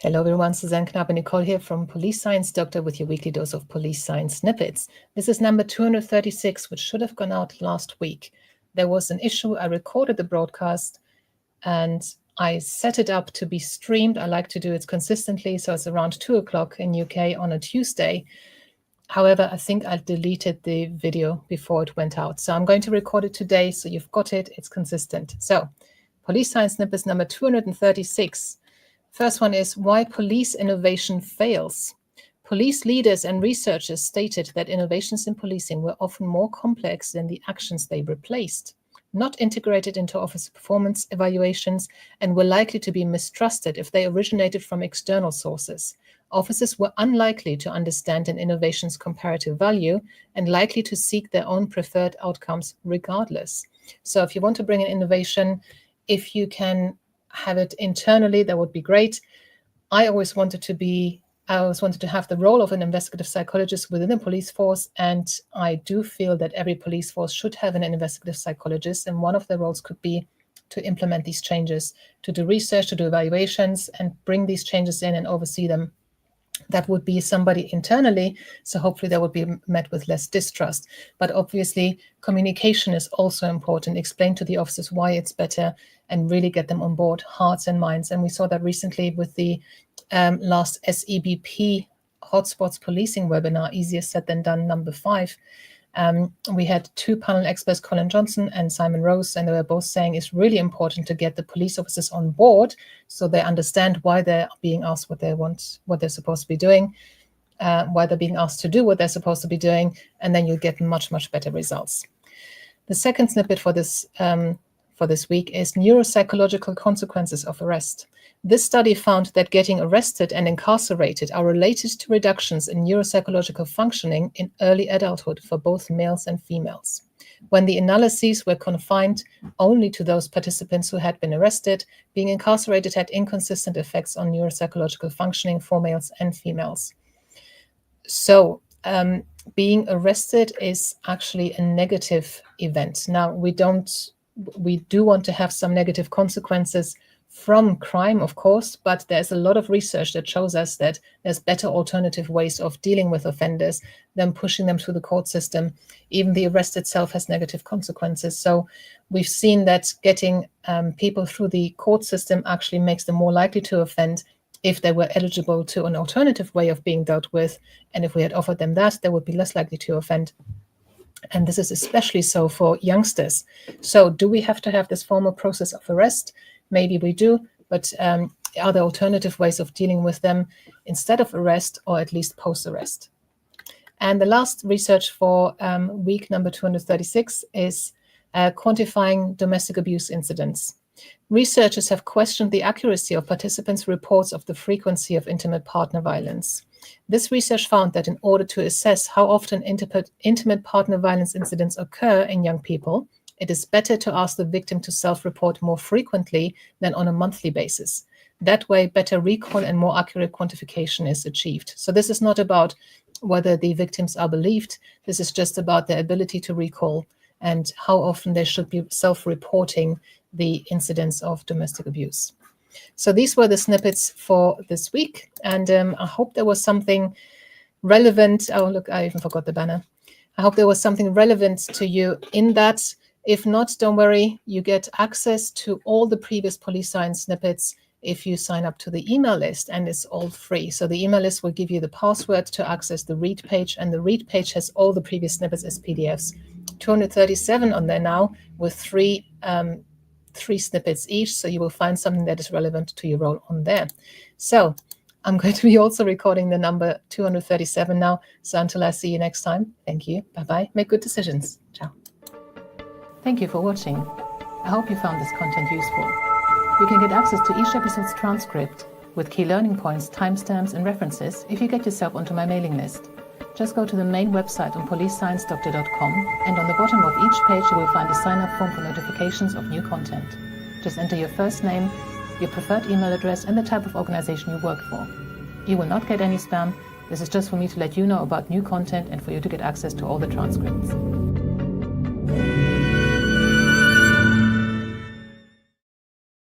Hello everyone, Suzanne Knapp and Nicole here from Police Science Doctor with your weekly dose of police science snippets. This is number 236, which should have gone out last week. There was an issue. I recorded the broadcast and I set it up to be streamed. I like to do it consistently, so it's around 2 o'clock in UK on a Tuesday. However, I think I deleted the video before it went out. So I'm going to record it today, so you've got it. It's consistent. So, Police Science Snippets number 236. First one is why police innovation fails. Police leaders and researchers stated that innovations in policing were often more complex than the actions they replaced, not integrated into officer performance evaluations, and were likely to be mistrusted if they originated from external sources. Officers were unlikely to understand an innovation's comparative value and likely to seek their own preferred outcomes regardless. So if you want to bring an innovation, if you can have it internally, that would be great. I always wanted to have the role of an investigative psychologist within the police force, and I do feel that every police force should have an investigative psychologist, and one of their roles could be to implement these changes, to do research, to do evaluations, and bring these changes in and oversee them. That would be somebody internally, so hopefully that would be met with less distrust. But obviously, communication is also important. Explain to the officers why it's better and really get them on board, hearts and minds. And we saw that recently with the last SEBP Hotspots Policing webinar, easier said than done, number 5. We had 2 panel experts, Colin Johnson and Simon Rose, and they were both saying it's really important to get the police officers on board so they understand why they're being asked what they want, what they're supposed to be doing, why they're being asked to do what they're supposed to be doing, and then you'll get much, much better results. The second snippet for this week is neuropsychological consequences of arrest. This study found that getting arrested and incarcerated are related to reductions in neuropsychological functioning in early adulthood for both males and females. When the analyses were confined only to those participants who had been arrested, being incarcerated had inconsistent effects on neuropsychological functioning for males and females. So, being arrested is actually a negative event. Now, we do want to have some negative consequences from crime, of course, but there's a lot of research that shows us that there's better alternative ways of dealing with offenders than pushing them through the court system. Even the arrest itself has negative consequences. So we've seen that getting people through the court system actually makes them more likely to offend if they were eligible to an alternative way of being dealt with. And if we had offered them that, they would be less likely to offend. And this is especially so for youngsters. So do we have to have this formal process of arrest? Maybe we do, but are there alternative ways of dealing with them instead of arrest, or at least post-arrest? And the last research for week number 236 is quantifying domestic abuse incidents. Researchers have questioned the accuracy of participants' reports of the frequency of intimate partner violence. This research found that in order to assess how often intimate partner violence incidents occur in young people, it is better to ask the victim to self-report more frequently than on a monthly basis. That way, better recall and more accurate quantification is achieved. So this is not about whether the victims are believed. This is just about their ability to recall and how often they should be self-reporting the incidents of domestic abuse. So these were the snippets for this week. And I hope there was something relevant. Oh, look, I even forgot the banner. I hope there was something relevant to you in that. If not, don't worry, you get access to all the previous police science snippets if you sign up to the email list, and it's all free. So the email list will give you the password to access the read page, and the read page has all the previous snippets as PDFs. 237 on there now with three snippets each, so you will find something that is relevant to your role on there. So I'm going to be also recording the number 237 now. So until I see you next time, thank you. Bye-bye. Make good decisions. Ciao. Thank you for watching. I hope you found this content useful. You can get access to each episode's transcript with key learning points, timestamps, and references if you get yourself onto my mailing list. Just go to the main website on policesciencedoctor.com, and on the bottom of each page you will find a sign-up form for notifications of new content. Just enter your first name, your preferred email address, and the type of organization you work for. You will not get any spam. This is just for me to let you know about new content and for you to get access to all the transcripts.